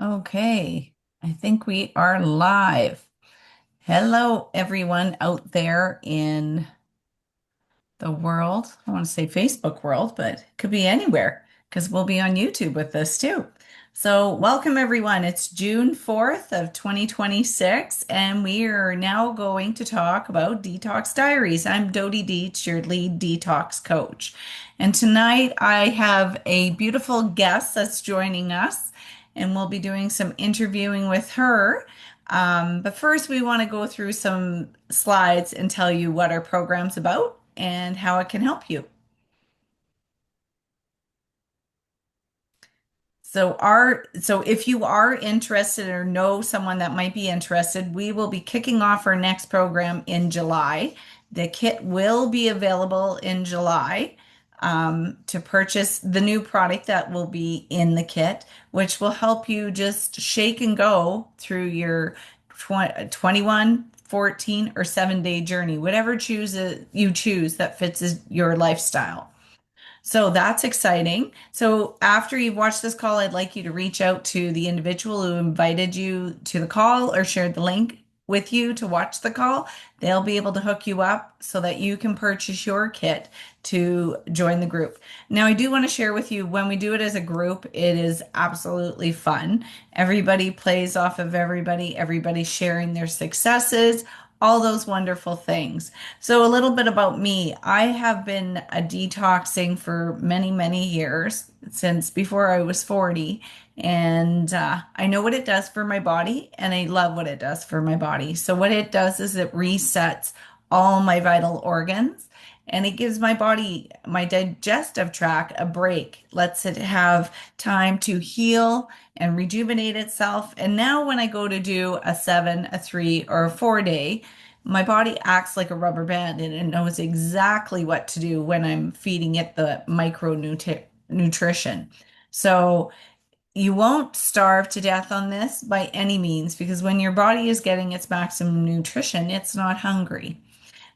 Okay, I think we are live. Hello, everyone out there in the world. I want to say Facebook world, but it could be anywhere because we'll be on YouTube with this too. So, welcome everyone. It's June 4th of 2026, and we are now going to talk about Detox Diaries. I'm Dodie Deets, your lead detox coach. And tonight I have a beautiful guest that's joining us, and we'll be doing some interviewing with her. But first, we want to go through some slides and tell you what our program's about and how it can help you. So if you are interested or know someone that might be interested, we will be kicking off our next program in July. The kit will be available in July to purchase the new product that will be in the kit, which will help you just shake and go through your 21, 14, or 7-day journey, whatever you choose that fits your lifestyle. So that's exciting. So after you've watched this call, I'd like you to reach out to the individual who invited you to the call or shared the link with you to watch the call. They'll be able to hook you up so that you can purchase your kit to join the group. Now, I do want to share with you when we do it as a group, it is absolutely fun. Everybody plays off of everybody, everybody's sharing their successes, all those wonderful things. So, a little bit about me. I have been a detoxing for many, many years, since before I was 40. And I know what it does for my body, and I love what it does for my body. So, what it does is it resets all my vital organs, and it gives my body, my digestive tract, a break, lets it have time to heal and rejuvenate itself. And now, when I go to do a 7, a 3, or a 4 day, my body acts like a rubber band and it knows exactly what to do when I'm feeding it the nutrition. So you won't starve to death on this by any means because when your body is getting its maximum nutrition, it's not hungry.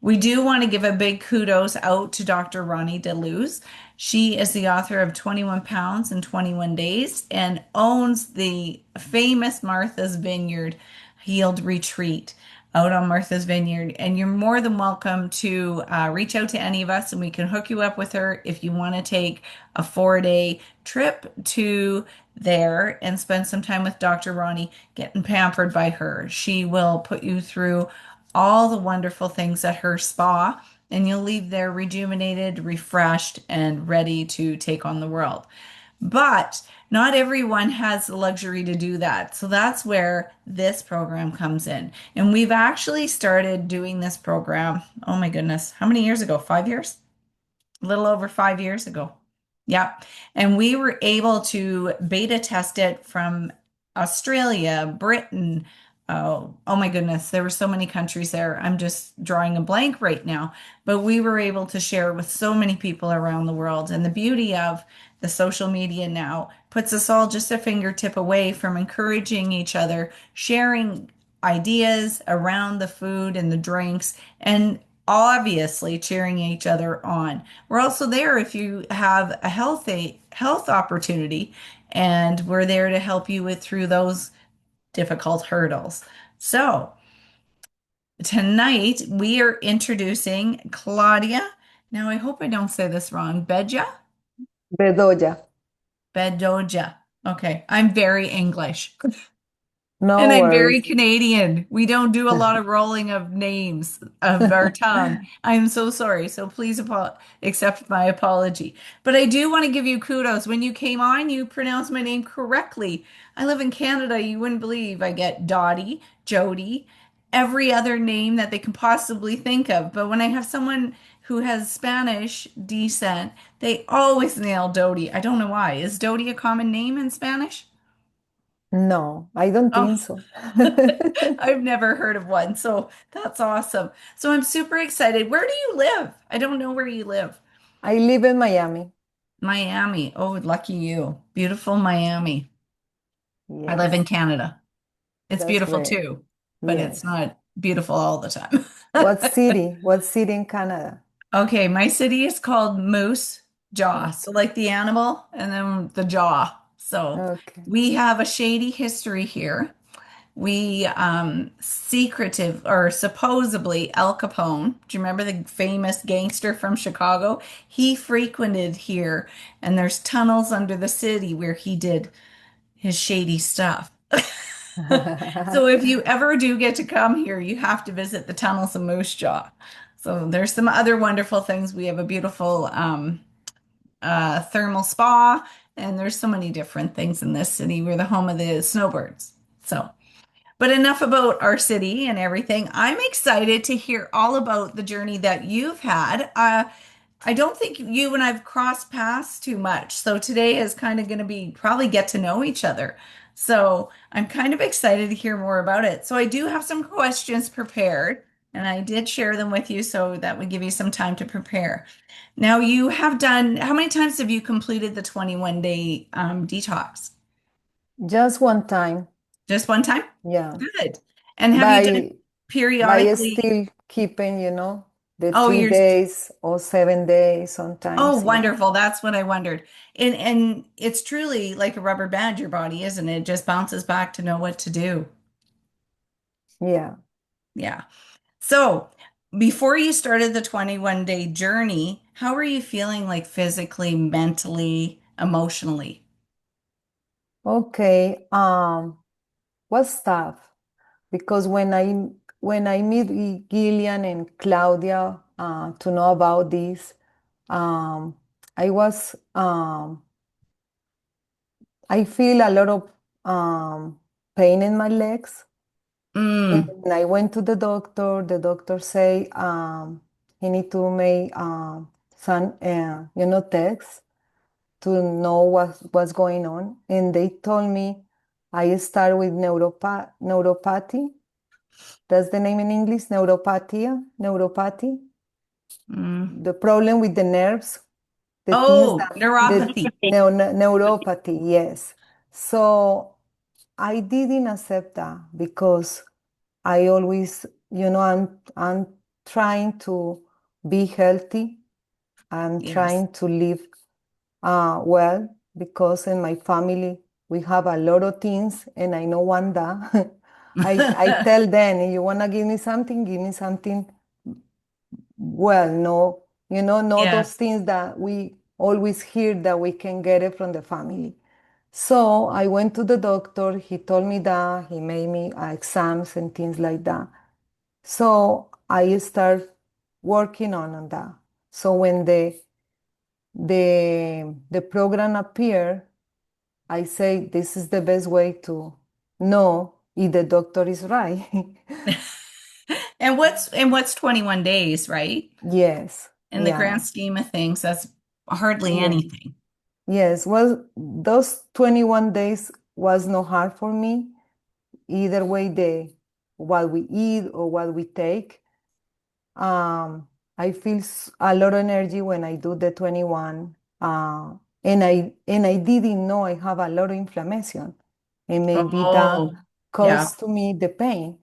We do want to give a big kudos out to Dr. Ronnie DeLuz. She is the author of 21 Pounds in 21 Days and owns the famous Martha's Vineyard Healed Retreat out on Martha's Vineyard. And you're more than welcome to reach out to any of us and we can hook you up with her if you want to take a 4 day trip to there and spend some time with Dr. Ronnie getting pampered by her. She will put you through all the wonderful things at her spa, and you'll leave there rejuvenated, refreshed, and ready to take on the world. But not everyone has the luxury to do that. So that's where this program comes in. And we've actually started doing this program, oh my goodness, how many years ago? 5 years? A little over 5 years ago. Yeah. And we were able to beta test it from Australia, Britain. Oh my goodness, there were so many countries there. I'm just drawing a blank right now. But we were able to share with so many people around the world. And the beauty of the social media now puts us all just a fingertip away from encouraging each other, sharing ideas around the food and the drinks, and obviously cheering each other on. We're also there if you have a health opportunity, and we're there to help you with through those difficult hurdles. So tonight we are introducing Claudia. Now I hope I don't say this wrong. Bedoya. Bedoja. Okay, I'm very English. And No I'm very worries. Canadian. We don't do a lot of rolling of names of our tongue. I'm so sorry. So please accept my apology. But I do want to give you kudos. When you came on, you pronounced my name correctly. I live in Canada. You wouldn't believe I get Dottie, Jody, every other name that they can possibly think of. But when I have someone who has Spanish descent, they always nail Dodie. I don't know why. Is Dodie a common name in Spanish? No, I don't Oh, think so. I've never heard of one, so that's awesome. So I'm super excited. Where do you live? I don't know where you live. I live in Miami. Miami. Oh, lucky you. Beautiful Miami. I live in Yes, Canada. It's that's beautiful great. too, but it's Yes. not beautiful all the time. What city? What city in Canada? Okay, my city is called Moose Jaw. So like the animal and then the jaw. So Okay. we have a shady history here. We secretive or supposedly Al Capone. Do you remember the famous gangster from Chicago? He frequented here, and there's tunnels under the city where he did his shady stuff. So if you ever do get to come here, you have to visit the tunnels of Moose Jaw. So there's some other wonderful things. We have a beautiful thermal spa, and there's so many different things in this city. We're the home of the snowbirds. So, but enough about our city and everything. I'm excited to hear all about the journey that you've had. I don't think you and I've crossed paths too much. So today is kind of going to be probably get to know each other. So I'm kind of excited to hear more about it. So I do have some questions prepared, and I did share them with you so that would give you some time to prepare. Now you have done, how many times have you completed the 21-day detox? Just one time. Just one time? Yeah. Good. And have you done By by periodically? still keeping, the Oh, three you're days or 7 days Oh, sometimes. Yeah. wonderful. That's what I wondered. And it's truly like a rubber band, your body, isn't it? It just bounces back to know what to do. Yeah. Yeah. So before you started the 21-day journey, how were you feeling like physically, mentally, emotionally? Okay. Was tough because when I meet Gillian and Claudia to know about this, um, I was I feel a lot of pain in my legs. Mm, And I went to the doctor. The doctor say he need to make some tests to know what's going on. And they told me I start with neuropathy. That's the name in English, neuropathy. mm. The problem with the nerves, the things Oh, that the neuropathy. neuropathy, yes. So I didn't accept that because I always, I'm trying to be healthy. I'm Yes. trying to live well because in my family we have a lot of things, and I know one that I tell them, if you wanna give me something well, no, not Yeah, those things that we always hear that we can get it from the family. So I went to the doctor. He told me that he made me exams and things like that. So I start working on that. So when the program appeared, I say this is the best way to know if the doctor is right. and what's 21 days, right? Yes, In the yeah, grand scheme of things, that's hardly yeah, anything. yes. Well, those 21 days was not hard for me. Either way, what we eat or what we take. I feel a lot of energy when I do the 21. And I didn't know I have a lot of inflammation. And maybe that Oh, yeah, caused to me the pain.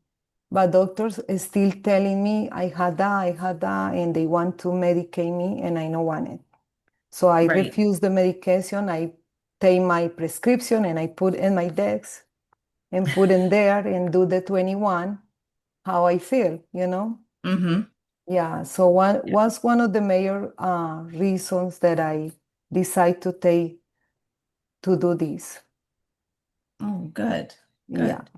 But doctors is still telling me I had that, and they want to medicate me, and I don't want it. So I right. refuse the medication. I take my prescription and I put in my desk and put in there and do the 21, how I feel. Mm-hmm. Yeah, so one was one of the major reasons that I decide to do this. Oh, good. Yeah, Good.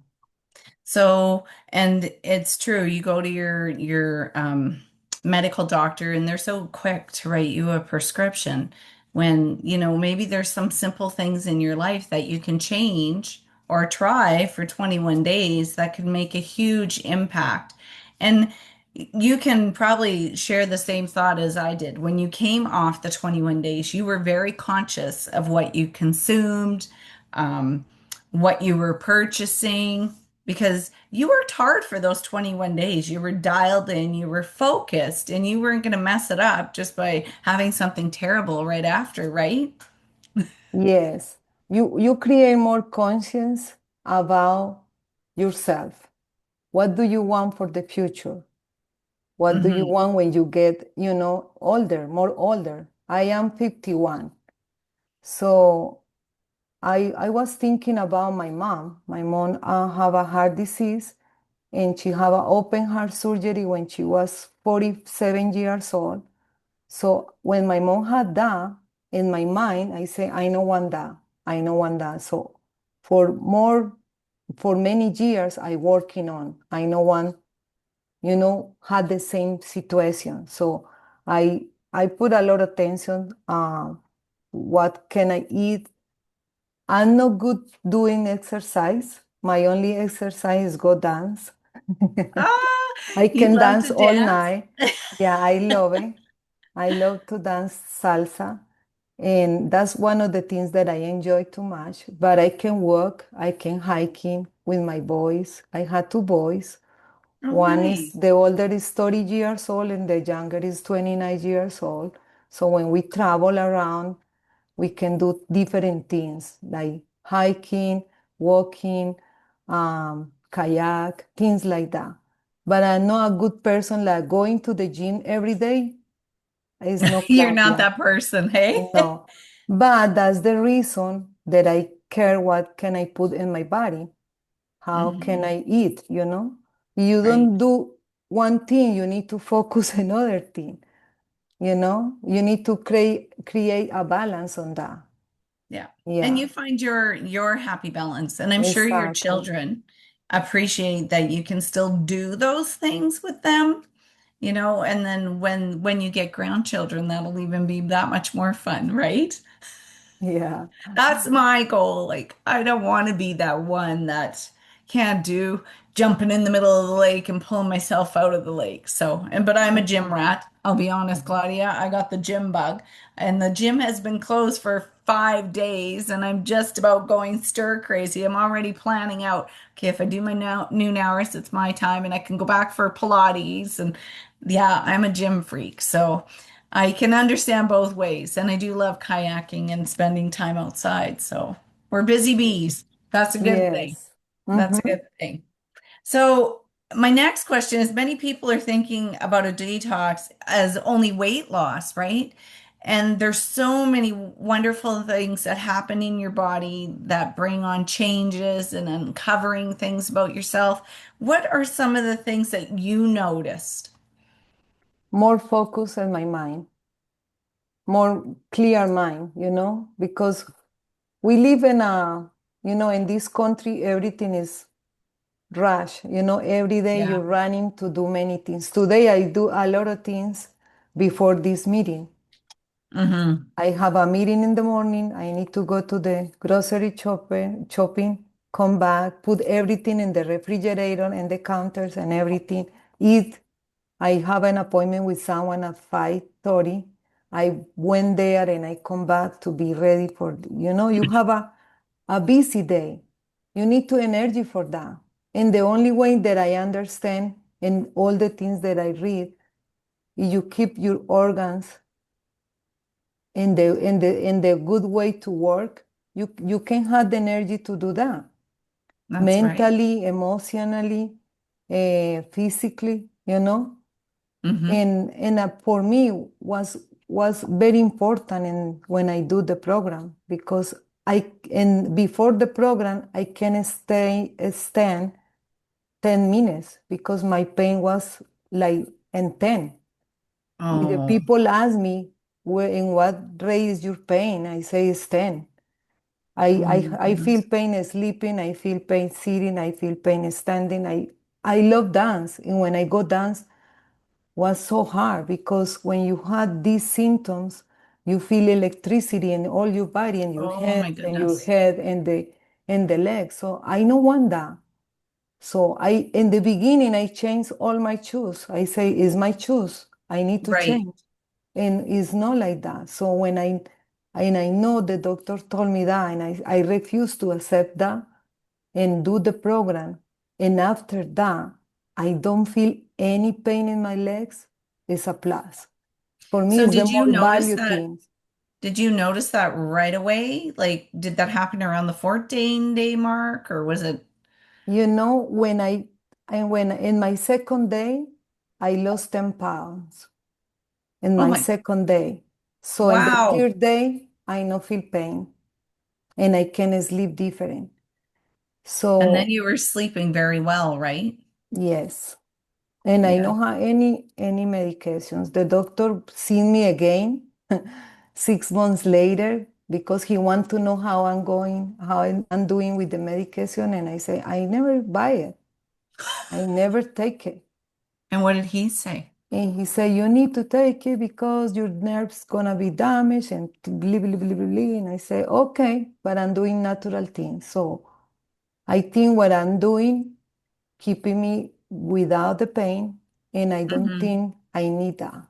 So, and it's true, you go to your medical doctor and they're so quick to write you a prescription when, maybe there's some simple things in your life that you can change or try for 21 days that could make a huge impact. And you can probably share the same thought as I did. When you came off the 21 days, you were very conscious of what you consumed, um, what you were purchasing because you worked hard for those 21 days. You were dialed in, you were focused, and you weren't going to mess it up just by having something terrible right after, right? yes. You create more conscience about yourself. What do you want for the future? What do you Hmm. want when you get, older, more older? I am 51. So I was thinking about my mom. My mom have a heart disease, and she have an open heart surgery when she was 47 years old. So when my mom had that, in my mind, I say, I know one that. I know one that. So for more, for many years, I working on. I know one, had the same situation. So I put a lot of attention. What can I eat? I'm not good doing exercise. My only exercise is go dance. Ah, I you can love dance to all dance? night. Yeah, I love it. I love to dance salsa. And that's one of the things that I enjoy too much. But I can walk, I can hiking with my boys. I had two boys. Oh, One is nice. the older is 30 years old and the younger is 29 years old. So when we travel around, we can do different things like hiking, walking, kayak, things like that. But I'm not a good person like going to the gym every day. Is no You're not Claudia. that person, hey? No. But that's the reason that I care what can I put in my body. How can Mhm. I eat, You Right. don't do one thing, you need to focus another thing, You need to create a balance on that. Yeah. And Yeah, you find your happy balance. And I'm sure your exactly. children appreciate that you can still do those things with them, and then when you get grandchildren, that'll even be that much more fun, right? Yeah. That's my goal. Like, I don't want to be that one that can't do jumping in the middle of the lake and pulling myself out of the lake. But I'm a gym Mhm. rat. I'll be honest, Claudia. I got the gym bug, and the gym has been closed for 5 days, and I'm just about going stir crazy. I'm already planning out, okay, if I do my now noon hours, it's my time, and I can go back for Pilates. And yeah, I'm a gym freak. So I can understand both ways, and I do love kayaking and spending time outside. So we're busy bees. That's a good thing. Yes. That's a Mm-hmm. good thing. So my next question is, many people are thinking about a detox as only weight loss, right? And there's so many wonderful things that happen in your body that bring on changes and uncovering things about yourself. What are some of the things that you noticed? More focus in my mind, more clear mind, because we live in this country, everything is rush. Every day Yeah. you're running to do many things. Today I do a lot of things before this meeting. Mm-hmm. I have a meeting in the morning. I need to go to the grocery shopping, come back, put everything in the refrigerator and the counters and everything, eat. I have an appointment with someone at 5:30. I went there and I come back to be ready you have a busy day. You need to energy for that. And the only way that I understand in all the things that I read is you keep your organs in the good way to work. You can have the energy to do that That's right. mentally, emotionally, physically, Mm-hmm. and for me was very important when I do the program because and before the program I can stand 10 minutes because my pain was like in 10. The Oh, people ask me in what rate is your pain? I say it's 10. oh my I feel goodness. pain sleeping, I feel pain sitting, I feel pain standing. I love dance. And when I go dance, was so hard because when you had these symptoms, you feel electricity in all your body and your Oh my hands and your goodness. head and the legs. So I don't want that. So in the beginning, I changed all my shoes. I say, it's my shoes. I need to Right. change. And it's not like that. So and I know the doctor told me that, and I refuse to accept that and do the program. And after that, I don't feel any pain in my legs. It's a plus. For me, So it's the more value thing. did you notice that right away? Like, did that happen around the 14-day mark, or was it? When in my second day, I lost 10 pounds in Oh my my, second day. So in the wow. third day, I no feel pain. and I can sleep different. And then So you were sleeping very well, right? yes, and I Yeah. don't have any medications. The doctor seen me again 6 months later because he want to know how I'm going, how I'm doing with the medication, and I say I never buy it. I never take it. And what did he say? And he said, you need to take it because your nerves gonna be damaged and blah, blah, blah, blah, blah. And I say, okay, but I'm doing natural things. So I think what I'm doing, keeping me without the pain, and I don't Hmm. think I need that.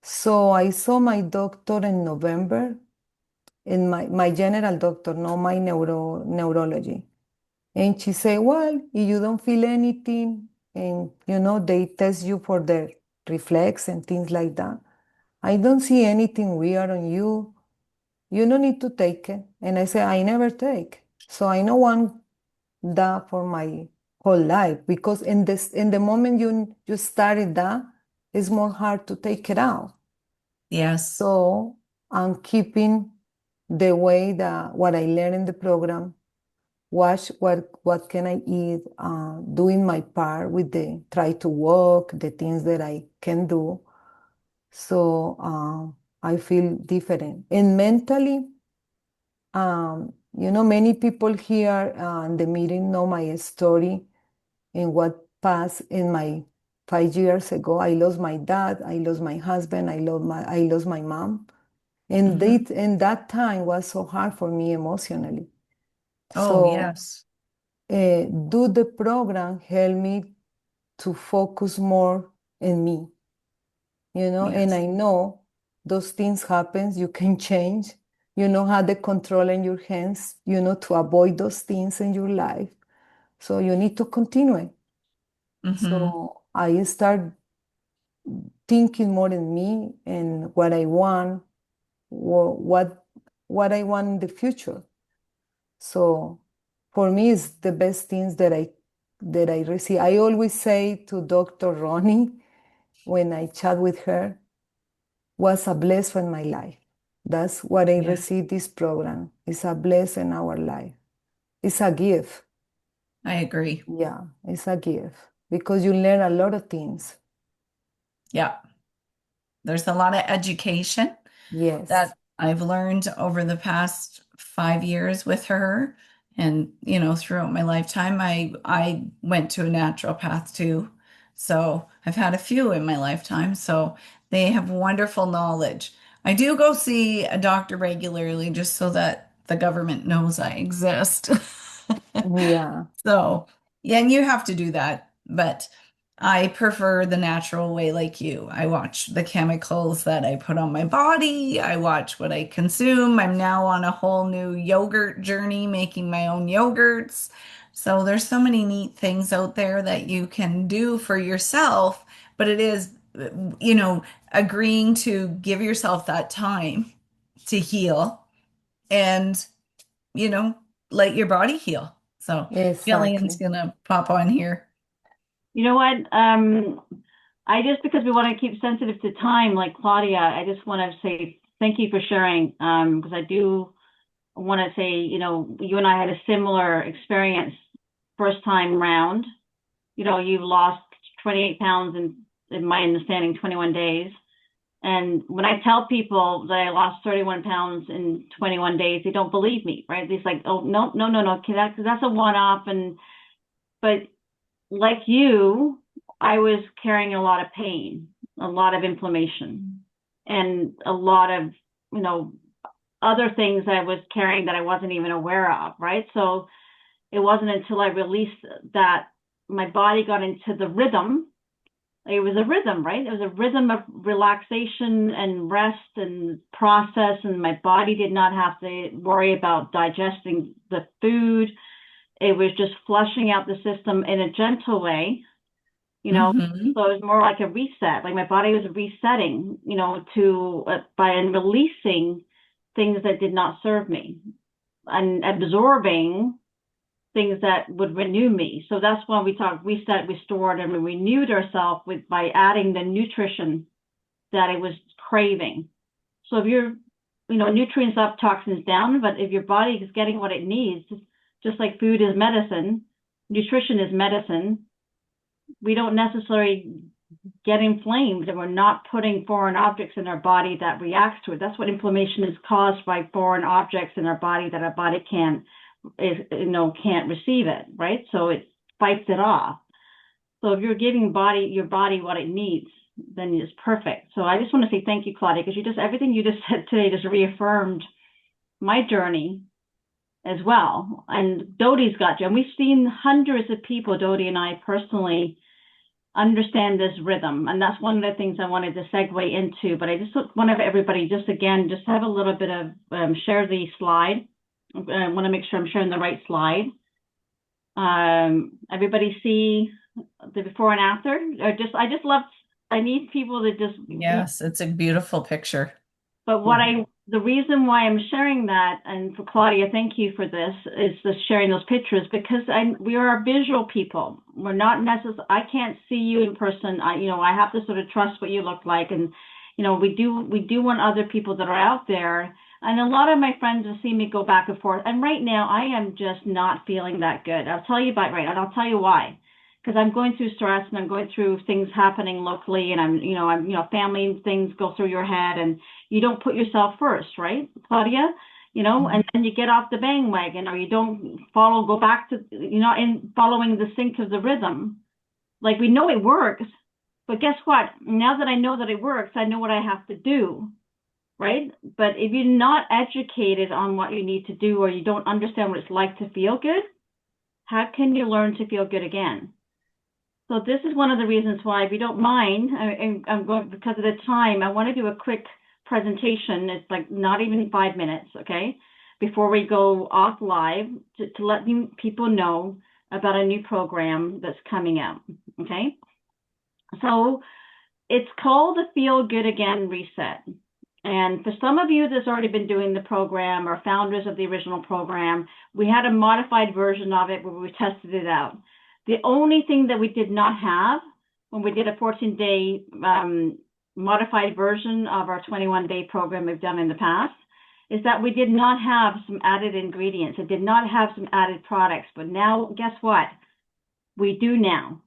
So I saw my doctor in November, in my general doctor, not my neurology. And she said, well, if you don't feel anything, and they test you for the reflex and things like that. I don't see anything weird on you. You don't need to take it. And I say, I never take. So I don't want that for my whole life because in the moment you started that, it's more hard to take it out. Yes. So I'm keeping the way that what I learned in the program, watch what can I eat, doing my part with the try to walk, the things that I can do. So I feel different. And mentally, many people here in the meeting know my story and what passed in my 5 years ago. I lost my dad, I lost my husband, I lost my mom. Hmm. And that time was so hard for me emotionally. Oh, So yes. do the program help me to focus more in me, and Yes. I know those things happens, you can change, have the control in your hands, to avoid those things in your life. So you need to continue it. Hmm. So I start thinking more in me and what I want, what I want in the future. So for me, it's the best things that I receive. I always say to Dr. Ronnie when I chat with her, was a blessing in my life. That's what I Yeah, received this program. It's a blessing in our life. It's a gift. I agree. Yeah, it's a gift because you learn a lot of things. Yeah. There's a lot of education Yes. that I've learned over the past 5 years with her. And, throughout my lifetime, I went to a naturopath too. So I've had a few in my lifetime. So they have wonderful knowledge. I do go see a doctor regularly just so that the government knows I exist. Yeah. So, yeah, and you have to do that, but I prefer the natural way like you. I watch the chemicals that I put on my body. I watch what I consume. I'm now on a whole new yogurt journey, making my own yogurts. So there's so many neat things out there that you can do for yourself, but it is, you know, agreeing to give yourself that time to heal and you know, let your body heal. So Jillian's Exactly. gonna pop on here. You know what? I just because we want to keep sensitive to time, like Claudia, I just want to say thank you for sharing. Because I do want to say, you and I had a similar experience first time round. You lost 28 pounds in my understanding, 21 days. And when I tell people that I lost 31 pounds in 21 days, they don't believe me, right? It's like, oh, no, no, no, no, that's a one off. But like you, I was carrying a lot of pain, a lot of inflammation, and a lot of, you know, other things I was carrying that I wasn't even aware of, right? So it wasn't until I released that my body got into the rhythm. It was a rhythm, right? It was a rhythm of relaxation and rest and process, and my body did not have to worry about digesting the food. It was just flushing out the system in a gentle way, you know. Hmm. So it was more like a reset, like my body was resetting, to by and releasing things that did not serve me and absorbing things that would renew me. So that's when we talk reset, restored, and we renewed ourselves with by adding the nutrition that it was craving. So nutrients up, toxins down. But if your body is getting what it needs, just like food is medicine, nutrition is medicine, we don't necessarily get inflamed, and we're not putting foreign objects in our body that reacts to it. That's what inflammation is caused by, foreign objects in our body that our body can't receive it, right? So it fights it off. So if you're giving your body what it needs, then it's perfect. So I just want to say thank you, Claudia, because everything you just said today just reaffirmed my journey as well. And Dodie's got you. And we've seen hundreds of people, Dodie and I personally, understand this rhythm. And that's one of the things I wanted to segue into. But I just want everybody just have a little bit of share the slide. I want to make sure I'm sharing the right slide. Everybody see the before and after? I need people to just. Yes, it's a beautiful picture. But the reason why I'm sharing that, and for Claudia, thank you for this, is the sharing those pictures, because we are visual people. We're not necessarily, I can't see you in person. I have to sort of trust what you look like. And, we do want other people that are out there. And a lot of my friends have seen me go back and forth. And right now I am just not feeling that good. I'll tell you about and I'll tell you why. Because I'm going through stress, and I'm going through things happening locally, and I'm family things go through your head, and you don't put yourself first, right, Claudia? And then you get off the bandwagon, or you don't go back to, in following the sync of the rhythm. Like, we know it works, but guess what? Now that I know that it works, I know what I have to do, right? But if you're not educated on what you need to do, or you don't understand what it's like to feel good, how can you learn to feel good again? So this is one of the reasons why, if you don't mind, I'm going, because of the time, I want to do a quick presentation. It's like not even 5 minutes, okay? Before we go off live, to let people know about a new program that's coming out, okay? So it's called the Feel Good Again Reset. And for some of you that's already been doing the program, or founders of the original program, we had a modified version of it where we tested it out. The only thing that we did not have when we did a 14-day modified version of our 21-day program we've done in the past is that we did not have some added ingredients. It did not have some added products. But now, guess what? We do now.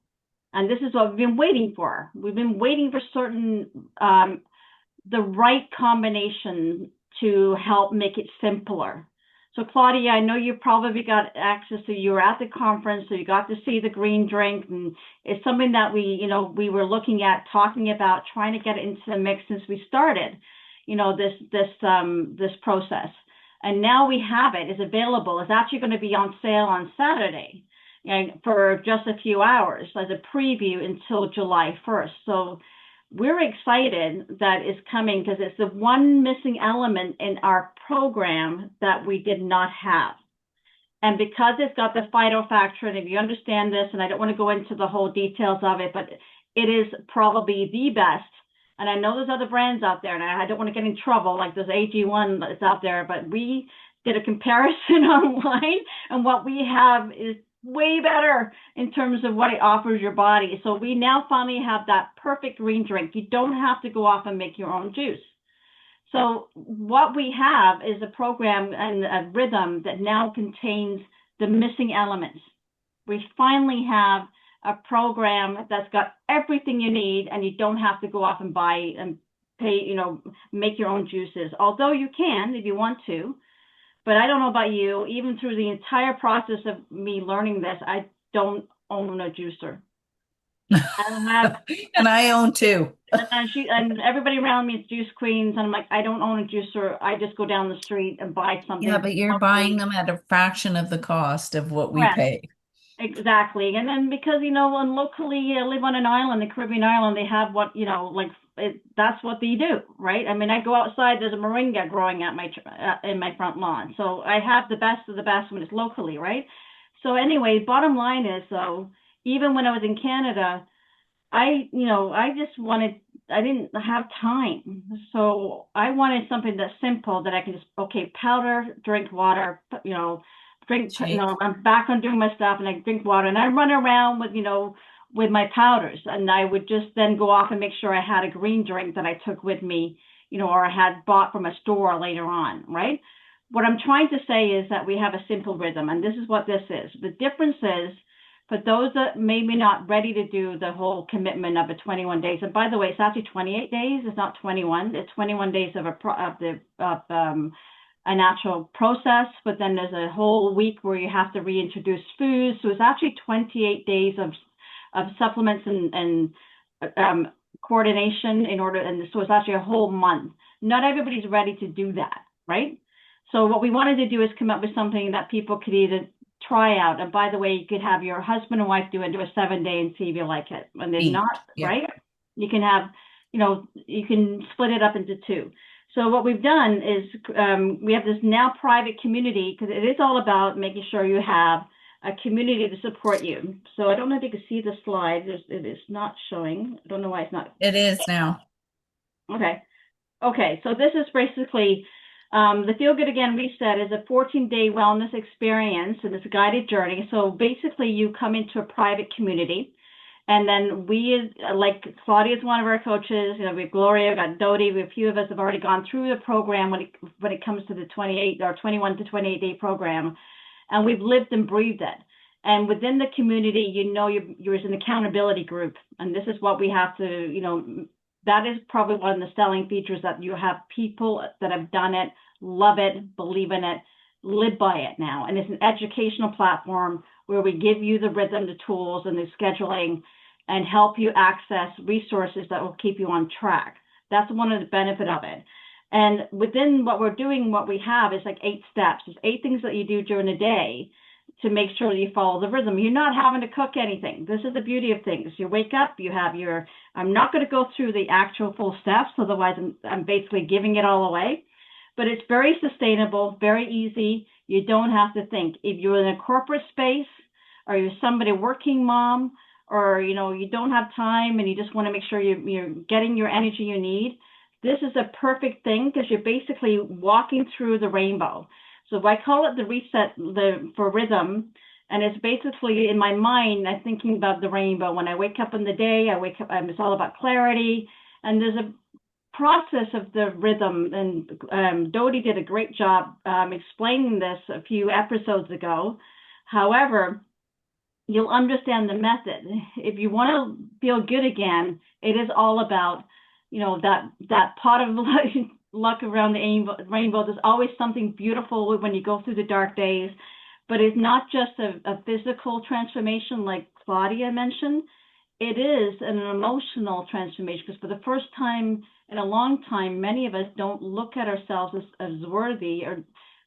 And this is what we've been waiting for. We've been waiting for the right combination to help make it simpler. So Claudia, I know you probably got access to, you were at the conference, so you got to see the green drink, and it's something that we were looking at, talking about, trying to get it into the mix since we started, this process. And now we have it, it's available. It's actually going to be on sale on Saturday, for just a few hours as a preview until July 1st. So we're excited that it's coming, because it's the one missing element in our program that we did not have. And because it's got the phytofactor, and if you understand this, and I don't want to go into the whole details of it, but it is probably the best. And I know there's other brands out there, and I don't want to get in trouble, like there's AG1 that's out there, but we did a comparison online, and what we have is way better in terms of what it offers your body. So we now finally have that perfect green drink. You don't have to go off and make your own juice. So what we have is a program and a rhythm that now contains the missing elements. We finally have a program that's got everything you need, and you don't have to go off and buy and pay, make your own juices, although you can if you want to. But I don't know about you, even through the entire process of me learning this, I don't own a juicer. I don't have, and I own two. and everybody around me is juice queens, and I'm like, I don't own a juicer. I just go down the street and buy something. Yeah, but you're buying them at a fraction of the cost of what we pay. Exactly. And then because, and locally I live on an island, the Caribbean island, they have what, that's what they do, right? I mean, I go outside, there's a moringa growing at in my front lawn. So I have the best of the best when it's locally, right? So anyway, bottom line is, though, even when I was in Canada, I didn't have time. So I wanted something that's simple, that I can just, powder, drink water, I'm back on doing my stuff, and I drink water, and I run around with my powders, and I would just then go off and make sure I had a green drink that I took with me, or had bought from a store later on, right? What I'm trying to say is that we have a simple rhythm, and this is what this is. The difference is, for those that maybe not ready to do the whole commitment of a 21 days, and by the way, it's actually 28 days. It's not 21. It's 21 days of a natural process, but then there's a whole week where you have to reintroduce foods. So it's actually 28 days of supplements and coordination in order, and so it's actually a whole month. Not everybody's ready to do that, right? So what we wanted to do is come up with something that people could either try out. And by the way, you could have your husband and wife do a 7-day and see if you like it. When they're not, Yeah. right? You can have, you can split it up into two. So what we've done is we have this now private community, because it is all about making sure you have a community to support you. So I don't know if you can see the slide. It is not showing. I don't know why it's not. It is now. Okay. Okay. So this is basically the Feel Good Again Reset is a 14-day wellness experience, and it's a guided journey. So basically, you come into a private community, and then we, like Claudia is one of our coaches. We have Gloria, we got Dodie. We have a few of us have already gone through the program when it comes to the 28 or 21 to 28-day program, and we've lived and breathed it. And within the community, you're an accountability group, and this is what we have to, that is probably one of the selling features, that you have people that have done it, love it, believe in it, live by it now. And it's an educational platform where we give you the rhythm, the tools, and the scheduling, and help you access resources that will keep you on track. That's one of the benefit of it. And within what we're doing, what we have is like 8 steps. There's 8 things that you do during the day to make sure that you follow the rhythm. You're not having to cook anything. This is the beauty of things. You wake up, you have I'm not going to go through the actual full steps, otherwise I'm basically giving it all away. But it's very sustainable, very easy. You don't have to think. If you're in a corporate space, or you're somebody working mom, or you don't have time and you just want to make sure you're getting your energy you need, this is a perfect thing, because you're basically walking through the rainbow. So I call it the reset for rhythm, and it's basically in my mind, I'm thinking about the rainbow. When I wake up in the day, it's all about clarity, and there's a process of the rhythm, and Dodie did a great job explaining this a few episodes ago. However, you'll understand the method. If you want to feel good again, it is all about, that pot of luck around the rainbow. There's always something beautiful when you go through the dark days, but it's not just a physical transformation like Claudia mentioned. It is an emotional transformation, because for the first time in a long time, many of us don't look at ourselves as worthy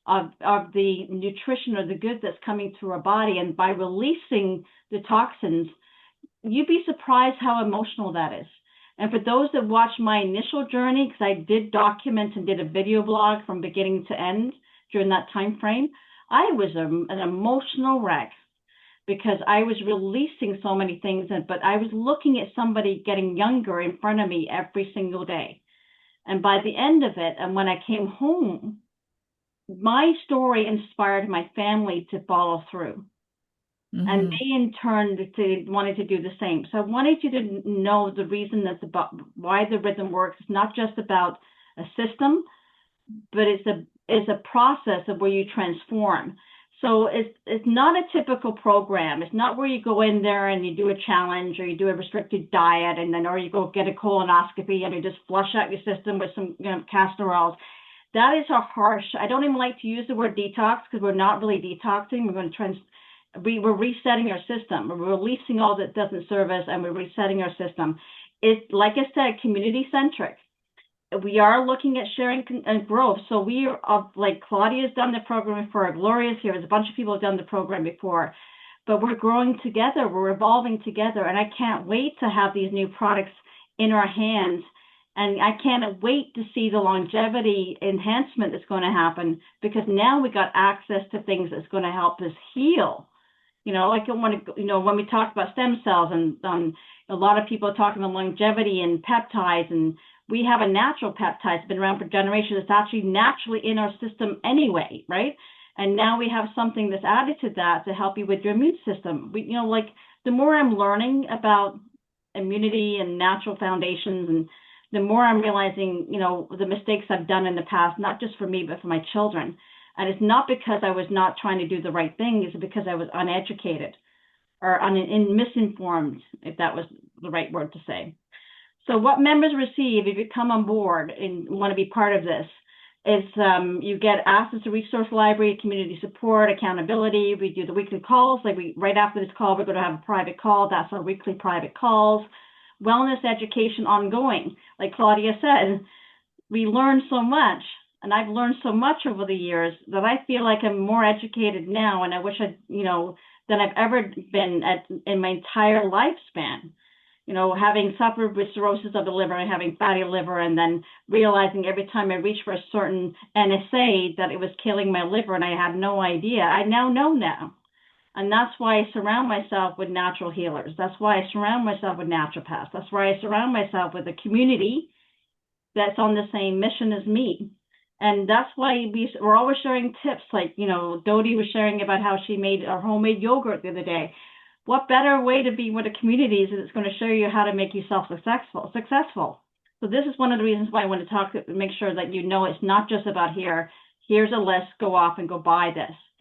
of the nutrition or the good that's coming through our body. And by releasing the toxins, you'd be surprised how emotional that is. And for those that watched my initial journey, because I did document and did a video blog from beginning to end during that time frame, I was an emotional wreck, because I was releasing so many things, but I was looking at somebody getting younger in front of me every single day. And by the end of it, and when I came home, my story inspired my family to follow through. Mm-hmm. And they in turn wanted to do the same. So I wanted you to know the reason that's about why the rhythm works. It's not just about a system, but it's a process of where you transform. So it's not a typical program. It's not where you go in there and you do a challenge, or you do a restricted diet, or you go get a colonoscopy and you just flush out your system with some castor oils. That is a harsh. I don't even like to use the word detox, because we're not really detoxing. We're resetting our system. We're releasing all that doesn't serve us, and we're resetting our system. It's, like I said, community centric. We are looking at sharing and growth. So we are, like Claudia's done the program before, Gloria's here, there's a bunch of people who've done the program before, but we're growing together, we're evolving together, and I can't wait to have these new products in our hands. And I can't wait to see the longevity enhancement that's going to happen, because now we got access to things that's going to help us heal. Like when we talk about stem cells, and a lot of people are talking about longevity and peptides, and we have a natural peptide that's been around for generations. It's actually naturally in our system anyway, right? And now we have something that's added to that to help you with your immune system. The more I'm learning about immunity and natural foundations, and the more I'm realizing, the mistakes I've done in the past, not just for me, but for my children. And it's not because I was not trying to do the right thing, it's because I was uneducated or misinformed, if that was the right word to say. So what members receive if you come on board and want to be part of this is you get access to resource library, community support, accountability. We do the weekly calls. Right after this call, we're going to have a private call. That's our weekly private calls. Wellness education ongoing. Like Claudia said, we learn so much, and I've learned so much over the years that I feel like I'm more educated now, and I wish than I've ever been in my entire lifespan. Having suffered with cirrhosis of the liver and having fatty liver, and then realizing every time I reached for a certain NSA that it was killing my liver, and I had no idea. I now know now. And that's why I surround myself with natural healers. That's why I surround myself with naturopaths. That's why I surround myself with a community that's on the same mission as me. And that's why we're always sharing tips. Like, Dodie was sharing about how she made our homemade yogurt the other day. What better way to be with a community is it's going to show you how to make yourself successful. So this is one of the reasons why I want to make sure that it's not just about here's a list, go off and go buy this.